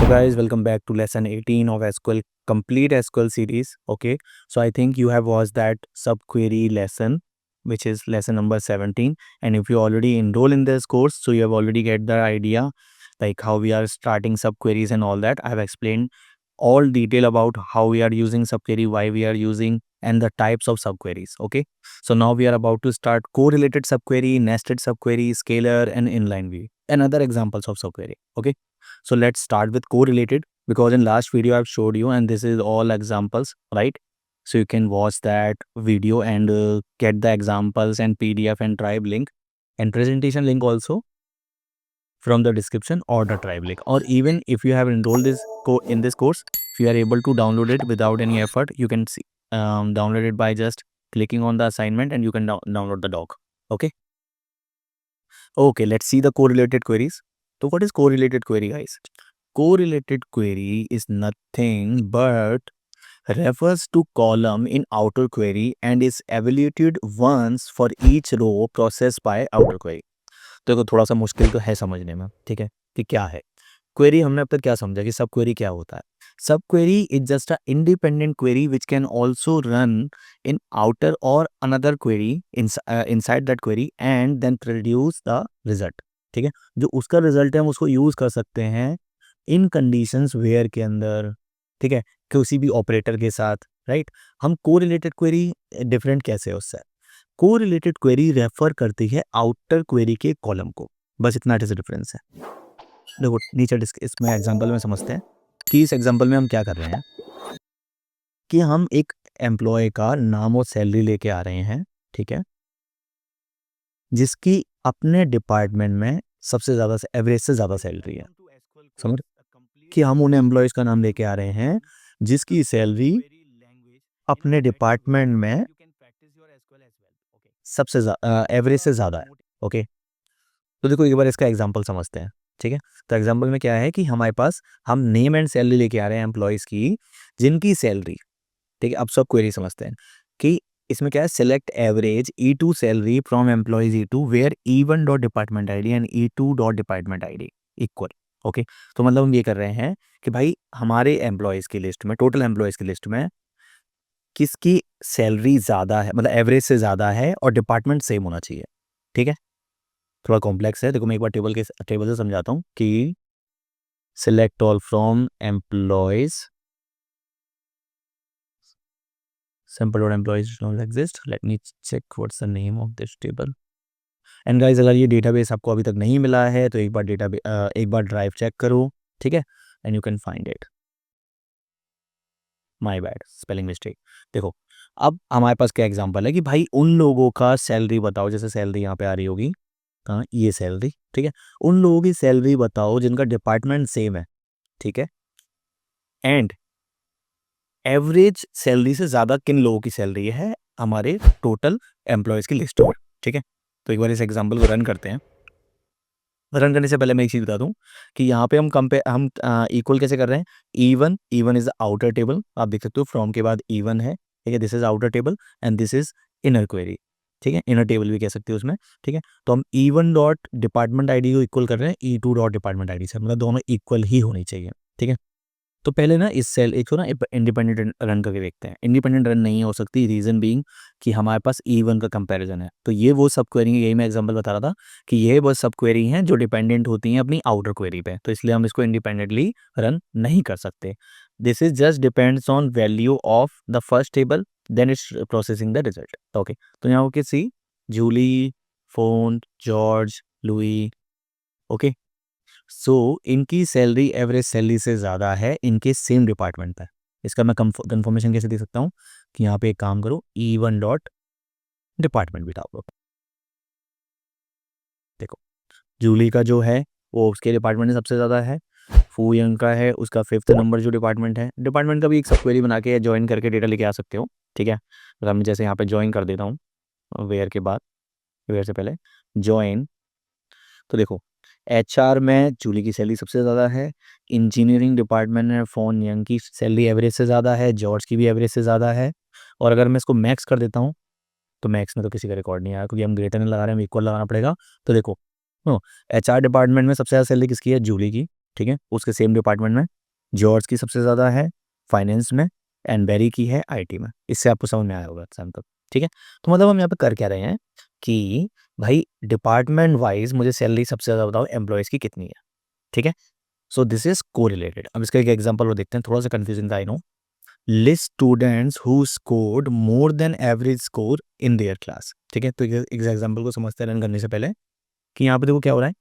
So guys, welcome back to lesson 18 of SQL complete SQL series. Okay, so I think you have watched that subquery lesson, which is lesson number 17. And if you already enroll in this course, so you have already get the idea like how we are starting subqueries and all that. I have explained all detail about how we are using subquery, why we are using, and the types of subqueries. Okay, so now we are about to start correlated subquery, nested subquery, scalar, and inline view, and other examples of subquery. Okay, so let's start with correlated, because in last video I've showed you and this is all examples, right? So you can watch that video and get the examples and PDF and tribe link and presentation link also from the description or the tribe link. Or even if you have enrolled in this course, if you are able to download it without any effort, you can see, download it by just clicking on the assignment and you can download the doc. Okay, let's see the correlated queries. So what is correlated query, guys? Correlated query is nothing but refers to column in outer query and is evaluated once for each row processed by outer query. तो देखो थोड़ा सा मुश्किल तो है समझने में, ठीक है, कि क्या है क्वेरी। हमने अब तक क्या समझा कि सब क्वेरी क्या होता है। सब query is just a independent query which can also run in outer or another query inside that query and then produce the result. ठीक है, जो उसका रिजल्ट है हम उसको यूज कर सकते हैं इन कंडीशंस वेयर के अंदर, ठीक है, किसी भी ऑपरेटर के साथ, राइट। हम कोरिलेटेड क्वेरी डिफरेंट कैसे है उससे? कोरिलेटेड क्वेरी रेफर करती है आउटर क्वेरी के कॉलम को, बस इतना डिफरेंस है। देखो नीचे इसमें एग्जांपल में समझते हैं कि इस एग्जांपल में हम क्या कर रहे हैं कि हम एक एम्प्लॉय का नाम और सैलरी लेके आ रहे हैं, ठीक है, जिसकी अपने डिपार्टमेंट में सबसे ज्यादा एवरेज से ज्यादा सैलरी है। समझ कि हम उन एम्प्लॉयज का नाम लेके आ रहे हैं जिसकी सैलरी अपने डिपार्टमेंट में सबसे एवरेज से ज्यादा है। ओके, तो देखो एक बार इसका एग्जांपल समझते हैं, ठीक है। तो एग्जांपल में क्या है कि हमारे पास हम नेम एंड सैलरी लेके आ रहे हैं एम्प्लॉयज की जिनकी सैलरी, ठीक है। अब सब क्वेरी समझते हैं कि इसमें क्या है, select average E2 salary from employees E2 where E1 dot department ID and E2 dot department ID equal. Okay, तो मतलब हम ये कर रहे हैं कि भाई हमारे एम्प्लॉयज की लिस्ट में, टोटल एम्प्लॉयज की लिस्ट में किसकी सैलरी ज्यादा है, मतलब एवरेज से ज्यादा है और डिपार्टमेंट सेम होना चाहिए। ठीक है, थोड़ा कॉम्प्लेक्स है, देखो मैं एक बार टेबल से समझाता हूँ कि select all from employees sample.employees don't exist. Let me check what's the name of this table. And guys, अगर ये डेटाबेस आपको अभी तक नहीं मिला है तो एक बार ड्राइव चेक करो, ठीक है, and you can find it. My bad, spelling mistake. देखो अब हमारे पास क्या एग्जांपल है कि भाई उन लोगों का सैलरी बताओ, जैसे सैलरी यहाँ पे आ रही होगी, कहाँ ये सैलरी, ठीक है, उन लोगों की सैलरी बताओ जिनका डिपार्टमेंट सेम है, ठीक है, एंड एवरेज सैलरी से ज़्यादा किन लोगों की सैलरी है हमारे टोटल एम्प्लॉयज़ की लिस्ट में, ठीक है। तो एक बार इस एग्जांपल को रन करते हैं। रन करने से पहले मैं एक चीज़ बता दूं कि यहाँ पे हम इक्वल कैसे कर रहे हैं। E1 is the outer table, आप देख सकते हो फ्रॉम के बाद E1 है, ठीक है, this is outer table and this is inner query, ठीक है, इनर टेबल भी कह सकते हो उसमें, ठीक है। तो हम E1 डॉट डिपार्टमेंट आईडी को इक्वल कर रहे हैं E2 डॉट डिपार्टमेंट आईडी से, मतलब दोनों इक्वल ही होनी चाहिए, ठीक है। तो पहले ना इस सेल एक तो ना इंडिपेंडेंट रन करके देखते हैं। इंडिपेंडेंट रन नहीं हो सकती, रीजन बीइंग कि हमारे पास E1 का कंपैरिजन है। तो ये वो सब क्वेरी, यही मैं एग्जांपल बता रहा था कि ये वो सब क्वेरी हैं जो डिपेंडेंट होती हैं अपनी आउटर क्वेरी पे, तो इसलिए हम इसको इंडिपेंडेंटली रन नहीं कर सकते। This is just depends on value of the first table, then it's processing the result. Okay, तो यहाँ ओके सी जूली, फोन, जॉर्ज, लुई, ओके, सो इनकी सैलरी एवरेज सैलरी से ज़्यादा है इनके सेम डिपार्टमेंट पर। इसका मैं कंफर्मेशन कैसे दे सकता हूँ कि यहाँ पे एक काम करो, E1 डॉट डिपार्टमेंट बिठाओ दो। देखो जूली का जो है वो उसके डिपार्टमेंट में सबसे ज़्यादा है, फूयंग का है उसका 5th नंबर जो डिपार्टमेंट है। डिपार्टमेंट का भी एक सब क्वेरी बना के ज्वाइन करके डेटा लेके आ सकते हो, ठीक है। अगर मैं जैसे यहाँ पे ज्वाइन कर देता हूँ, वेयर के बाद, वेयर से पहले ज्वाइन, तो देखो HR में जूली की सैलरी सबसे ज़्यादा है, इंजीनियरिंग डिपार्टमेंट में फोन यंग की सैलरी एवरेज से ज़्यादा है, जॉर्ज की भी एवरेज से ज़्यादा है। और अगर मैं इसको मैक्स कर देता हूँ तो मैक्स में तो किसी का रिकॉर्ड नहीं आया क्योंकि हम ग्रेटर नहीं लगा रहे हैं, हम इक्वल लगाना पड़ेगा। तो देखो HR डिपार्टमेंट में सबसे ज़्यादा सैलरी किसकी है, जूली की, ठीक है, उसके सेम डिपार्टमेंट में जॉर्ज की सबसे ज़्यादा है फाइनेंस में, एंड बेरी की है आईटी में। इससे आपको समझ में आया होगा सैम तक, ठीक है। तो मतलब हम यहाँ पे कर क्या रहे हैं कि भाई डिपार्टमेंट वाइज मुझे सैलरी सबसे ज़्यादा बताओ एम्प्लॉयज़ की कितनी है, ठीक है। So this is correlated. अब इसका एक एग्जांपल और देखते हैं, थोड़ा सा कंफ्यूजिंग था I know. List students who scored more than average score in their class, ठीक है। तो इस एग्जांपल को समझते रन करने से पहले कि यहाँ पे देखो क्या हो रहा है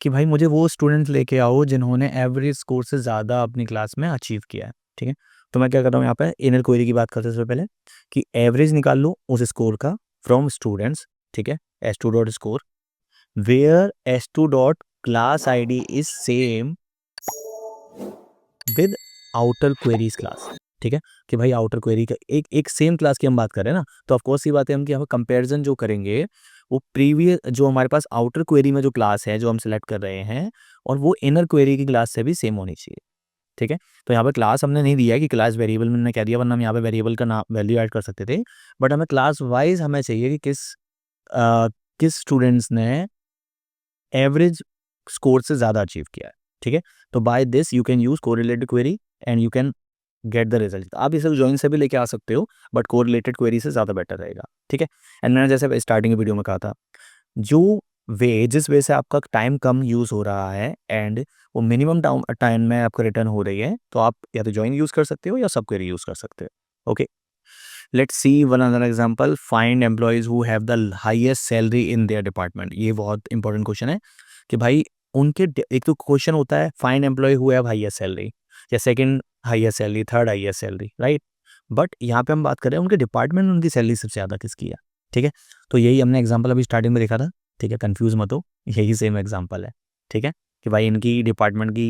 कि भाई मुझे वो स्टूडेंट्स लेके आओ जिन्होंने एवरेज स्कोर से ज़्यादा अपनी क्लास में अचीव किया है, ठीक है। तो मैं क्या कर रहा हूँ यहाँ पे इनर क्वेरी की बात करते हैं सबसे पहले कि एवरेज निकाल लो उस स्कोर का फ्रॉम स्टूडेंट्स, ठीक है, S two dot score where S two dot class I D is same with outer queries class, ठीक है। कि भाई आउटर क्वेरी का एक एक सेम क्लास की हम बात कर रहे हैं ना, तो ऑफकोर्स ये बात है हम कि यहाँ पर कंपेरिजन जो करेंगे वो प्रीवियस जो हमारे पास आउटर क्वेरी में जो क्लास है जो हम सिलेक्ट कर रहे हैं और वो इनर क्वेरी की क्लास से भी सेम होनी चाहिए, ठीक है। तो यहाँ पे क्लास हमने नहीं दिया है कि क्लास वेरिएबल में मैंने कह दिया, वरना हम यहाँ पे वेरिएबल का नाम वैल्यू ऐड कर सकते थे, बट हमें क्लास वाइज हमें चाहिए कि किस स्टूडेंट्स ने एवरेज स्कोर से ज़्यादा अचीव किया है, ठीक है। तो by this you can use correlated query and you can get the result. आप इसे जॉइन से भी लेके आ सकते हो, बट कोरिलेटेड क्वेरी से ज़्यादा बेटर रहेगा, ठीक है। एंड मैंने जैसे स्टार्टिंग वीडियो में कहा था, जो जिस वे से आपका टाइम कम यूज़ हो रहा है एंड वो मिनिमम टाइम में आपका रिटर्न हो रही है, तो आप या तो जॉइन यूज़ कर सकते हो या सब क्वेरी यूज़ कर सकते हो। Okay, let's see one other example, find employees who have the highest salary in their department. ये बहुत इंपॉर्टेंट क्वेश्चन है कि भाई एक तो क्वेश्चन होता है find employee who have highest salary या second highest salary, third highest salary, right. But यहाँ पे हम बात कर रहे हैं उनके डिपार्टमेंट में उनकी सैलरी सबसे ज़्यादा किसकी है, ठीक है। तो यही हमने एग्जांपल अभी स्टार्टिंग में देखा था, ठीक है, कंफ्यूज मत हो, यही सेम एग्जांपल है, ठीक है। कि भाई इनकी डिपार्टमेंट की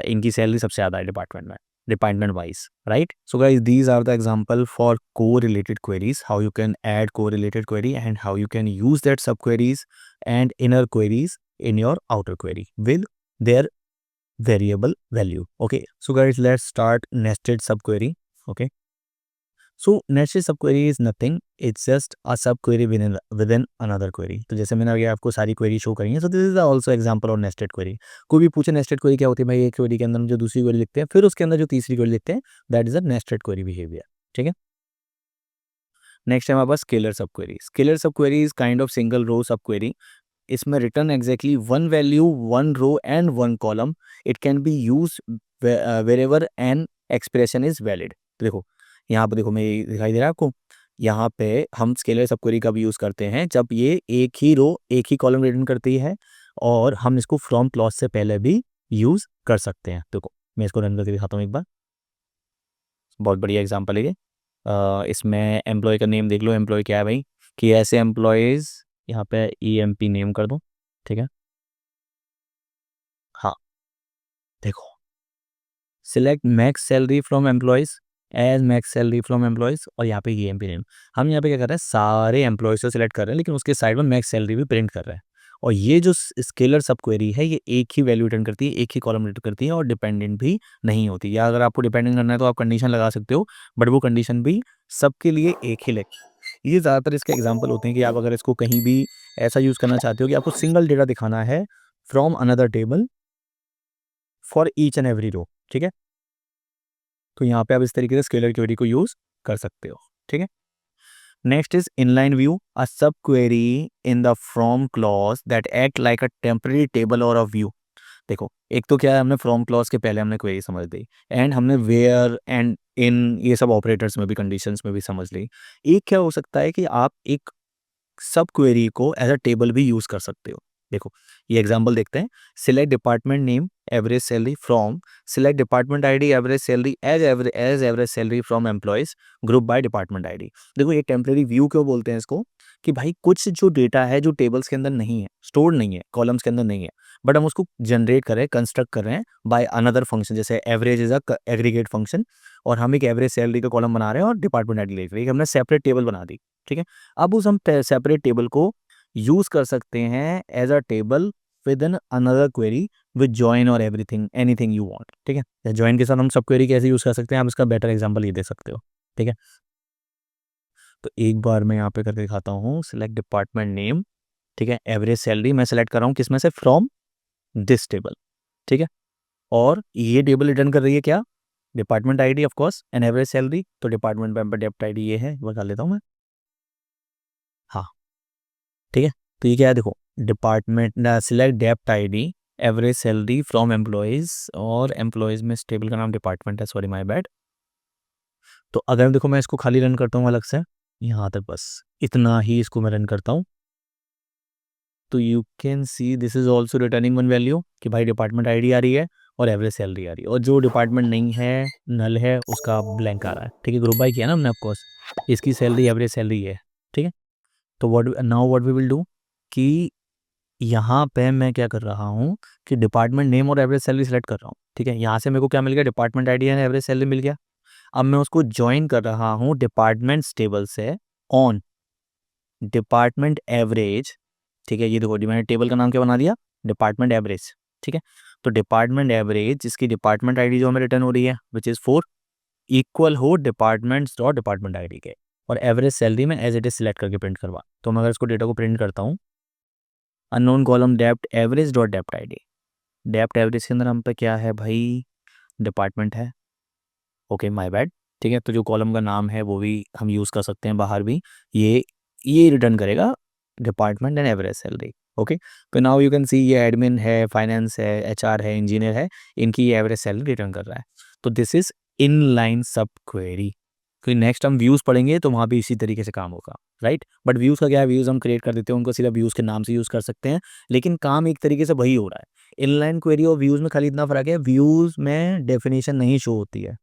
इनकी सैलरी सबसे ज़्यादा है डिपार्टमेंट में, department wise, right? So guys, these are the example for correlated queries, how you can add correlated query and how you can use that subqueries and inner queries in your outer query with their variable value. Okay, so guys, let's start nested subquery. Okay, so nested subquery is nothing, it's just a subquery within another query. तो जैसे मैंने अभी आपको सारी query show करी है, so this is also example of nested query. कोई भी पूछे नेस्टेड क्वेरी क्या होती है, भाई एक क्वेरी के अंदर हम जो दूसरी क्वेरी लिखते हैं फिर उसके अंदर जो तीसरी क्वेरी लिखते हैं, that is a nested query behaviour, ठीक है। नेक्स्ट है हमारे पास scalar sub query. Scalar sub query is kind of single row sub query. इसमें return exactly one value, one row and one column. It can be use wherever an expression is valid. देखो यहाँ पे, देखो मैं ये दिखाई दे रहा है आपको, यहाँ पे हम स्केलर सब क्वेरी कब यूज़ करते हैं, जब ये एक ही रो एक ही कॉलम रिटर्न करती है और हम इसको फ्रॉम क्लॉज से पहले भी यूज़ कर सकते हैं। देखो मैं इसको रन करके दिखाता हूँ एक बार, बहुत बढ़िया एग्जांपल है ये। इसमें एम्प्लॉय का नेम देख लो, एम्प्लॉय क्या है भाई, कि ऐसे एम्प्लॉयज़, यहाँ पे EMP नेम कर दो, ठीक है। हाँ, देखो select max salary from employees as max salary from employees, और यहाँ पे EMP नेम। हम यहाँ पे क्या कर रहे हैं, सारे एम्प्लॉयज़ को सिलेक्ट कर रहे हैं लेकिन उसके साइड में मैक्स सैलरी भी प्रिंट कर रहे हैं। और ये जो स्केलर सब क्वेरी है ये एक ही वैल्यू रिटर्न करती है, एक ही कॉलम रिटर्न करती है और डिपेंडेंट भी नहीं होती। या अगर आपको डिपेंडेंट करना है तो आप कंडीशन लगा सकते हो, बट वो कंडीशन भी सबके लिए एक ही लगे। ये ज़्यादातर इसके एग्जाम्पल होते हैं कि आप अगर इसको कहीं भी ऐसा यूज़ करना चाहते हो कि आपको सिंगल डेटा दिखाना है from another table for each and every row, ठीक है। तो यहाँ पे आप इस तरीके से स्केलर क्वेरी को यूज़ कर सकते हो, ठीक है। नेक्स्ट इज इनलाइन व्यू, अ सब query in the from clause that act like a temporary table और अ व्यू। देखो एक तो क्या है, हमने फ्रॉम क्लॉज के पहले हमने क्वेरी समझ ली एंड हमने वेयर एंड इन ये सब ऑपरेटर्स में भी, कंडीशंस में भी समझ ली। एक क्या हो सकता है कि आप एक सब क्वेरी को एज अ टेबल भी यूज कर सकते हो। देखो ये एग्जांपल देखते हैं, select department name average salary from select department ID average salary as average salary from employees group by department ID. देखो ये टेम्परेरी व्यू क्यों बोलते हैं इसको, कि भाई कुछ जो डेटा है जो टेबल्स के अंदर नहीं है, स्टोर नहीं है, कॉलम्स के अंदर नहीं है, बट हम उसको जनरेट कर रहे हैं, कंस्ट्रक्ट कर रहे हैं बाय अनदर फंक्शन। जैसे average is a aggregate function और हम एक एवरेज सैलरी का कॉलम बना रहे हैं और डिपार्टमेंट आईडी लिख रहे हैं, हमने सेपरेट टेबल बना दी, ठीक है। अब उस हम सेपरेट टेबल को यूज कर सकते हैं as a table within another query with join और एवरीथिंग एनीथिंग यू वांट, ठीक है। जॉइन के साथ हम सब क्वेरी कैसे यूज कर सकते हैं, आप इसका बेटर एग्जांपल ये दे सकते हो, ठीक है। तो एक बार मैं यहाँ पे करके दिखाता हूँ, सिलेक्ट डिपार्टमेंट नेम, ठीक है, एवरेज सैलरी मैं सेलेक्ट कर रहा हूँ किसमें से, फ्रॉम दिस टेबल, ठीक है। और ये टेबल रिटर्न कर रही है क्या, department ID of course and average salary. तो डिपार्टमेंट मेंबर डेप्ट आईडी ये है, बता लेता हूँ मैं। हाँ ठीक है, तो ये क्या है देखो, department select dept ID average salary from employees, और एम्प्लॉयज में टेबल का नाम डिपार्टमेंट है, सॉरी माय बैड। तो अगर देखो मैं इसको खाली रन करता हूँ अलग से, यहाँ तक बस इतना ही इसको मैं रन करता हूँ, तो you can see this is also returning one value कि भाई डिपार्टमेंट आईडी आ रही है और एवरेज सैलरी आ रही है, और जो डिपार्टमेंट नहीं है, नल है, उसका ब्लैंक आ रहा है। ठीक है, ग्रुप बाय किया ना हमने ऑफकोर्स, इसकी सैलरी एवरेज सैलरी है। ठीक है, तो what now what we will do कि यहाँ पे मैं क्या कर रहा हूँ कि डिपार्टमेंट नेम और एवरेज सैलरी सेलेक्ट कर रहा हूँ। ठीक है, यहाँ से मेरे को क्या मिल गया, department ID and average salary मिल गया। अब मैं उसको ज्वाइन कर रहा हूँ डिपार्टमेंट्स टेबल से ऑन डिपार्टमेंट एवरेज। ठीक है, ये देखो मैंने टेबल का नाम क्या बना दिया, डिपार्टमेंट एवरेज। ठीक है, तो डिपार्टमेंट एवरेज जिसकी डिपार्टमेंट आईडी जो हमें रिटर्न हो रही है विच इज 4 इक्वल हो डिपार्टमेंट्स डॉट डिपार्टमेंट आईडी के, और एवरेज सैलरी में एज इट इज सिलेक्ट करके प्रिंट करवा। तो मैं अगर इसको डेटा को प्रिंट करता हूँ, अननोन कॉलम डेप्ट एवरेज डॉट डेप्ट आईडी, डेप्ट एवरेज के अंदर हम पे क्या है भाई, डिपार्टमेंट है। Okay my bad. ठीक है, तो जो कॉलम का नाम है वो भी हम यूज़ कर सकते हैं बाहर भी, ये रिटर्न करेगा department and average salary. Okay, तो नाउ यू कैन सी ये एडमिन है, फाइनेंस है, एचआर है, इंजीनियर है, इनकी ये एवरेज सैलरी रिटर्न कर रहा है। तो दिस इज इन लाइन सब क्वेरी। फिर नेक्स्ट हम व्यूज़ पढ़ेंगे तो वहाँ भी इसी तरीके से काम होगा, राइट। बट व्यूज़ का क्या है, व्यूज़ हम क्रिएट कर देते हैं, उनको सिर्फ व्यूज़ के नाम से यूज़ कर सकते हैं, लेकिन काम एक तरीके से वही हो रहा है। इनलाइन क्वेरी और व्यूज़ में खाली इतना फर्क है, व्यूज़ में डेफिनेशन नहीं शो होती है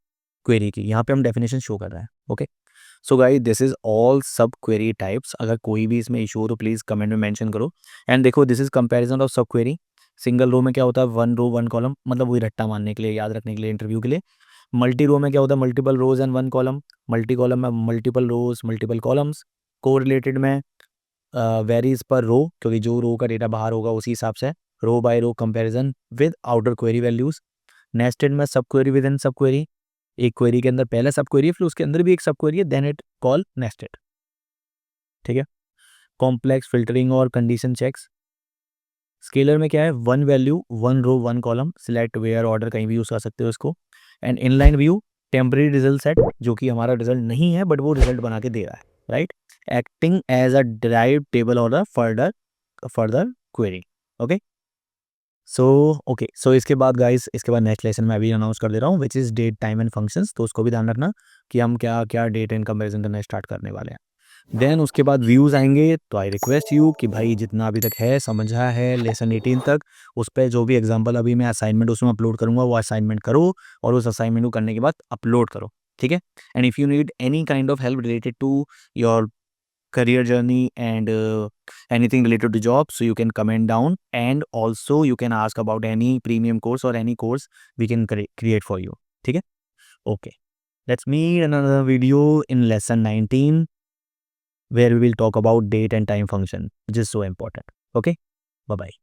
क्वेरी की, यहाँ पे हम डेफिनेशन शो कर रहे हैं। Okay, so guys this is all सब क्वेरी टाइप्स। अगर कोई भी इसमें इशू हो तो प्लीज़ कमेंट में मेंशन करो। एंड देखो दिस इज कंपैरिजन ऑफ सब क्वेरी। सिंगल रो में क्या होता है, वन रो वन कॉलम, मतलब वही रट्टा मारने के लिए, याद रखने के लिए, इंटरव्यू के लिए। मल्टी रो में क्या होता है, multiple rows and one column. Multi column में multiple rows multiple columns. Correlated में वेरीज पर रो, क्योंकि जो रो का डेटा बाहर होगा उसी हिसाब से row by row comparison with outer query values. Nested में सब क्वेरी विद इन सब क्वेरी, एक क्वेरी के अंदर पहले सब क्वेरी है फिर उसके अंदर भी एक सब क्वेरी है, देन इट कॉल नेस्टेड। ठीक है, कॉम्प्लेक्स फिल्टरिंग और कंडीशन चेक्स। स्केलर में क्या है, one value one row one column, select where order कहीं भी यूज कर सकते हो इसको। And inline view, temporary result set, जो कि हमारा रिजल्ट नहीं है बट वो रिजल्ट बना के दे रहा है, right. Acting as a derived table order further further query. Okay, so okay, so इसके बाद गाइस, इसके बाद नेक्स्ट लेसन में अभी अनाउंस कर दे रहा हूँ which is date time and functions, तो उसको भी ध्यान रखना कि हम क्या क्या डेट एंड कंपैरिजन करना स्टार्ट करने वाले हैं। देन उसके बाद व्यूज़ आएंगे, तो आई रिक्वेस्ट यू कि भाई जितना अभी तक है समझा है लेसन 18 तक, उस पर जो भी एग्जाम्पल अभी मैं असाइनमेंट उसमें अपलोड करूँगा वो असाइनमेंट करो, और उस असाइनमेंट को करने के बाद अपलोड करो। ठीक है, and if you need any kind of help related to your career journey and anything related to job, so you can comment down, and also you can ask about any premium course or any course we can create for you. ठीक है, okay, let's meet another video in lesson 19 where we will talk about date and time function, which is so important. Okay, bye bye.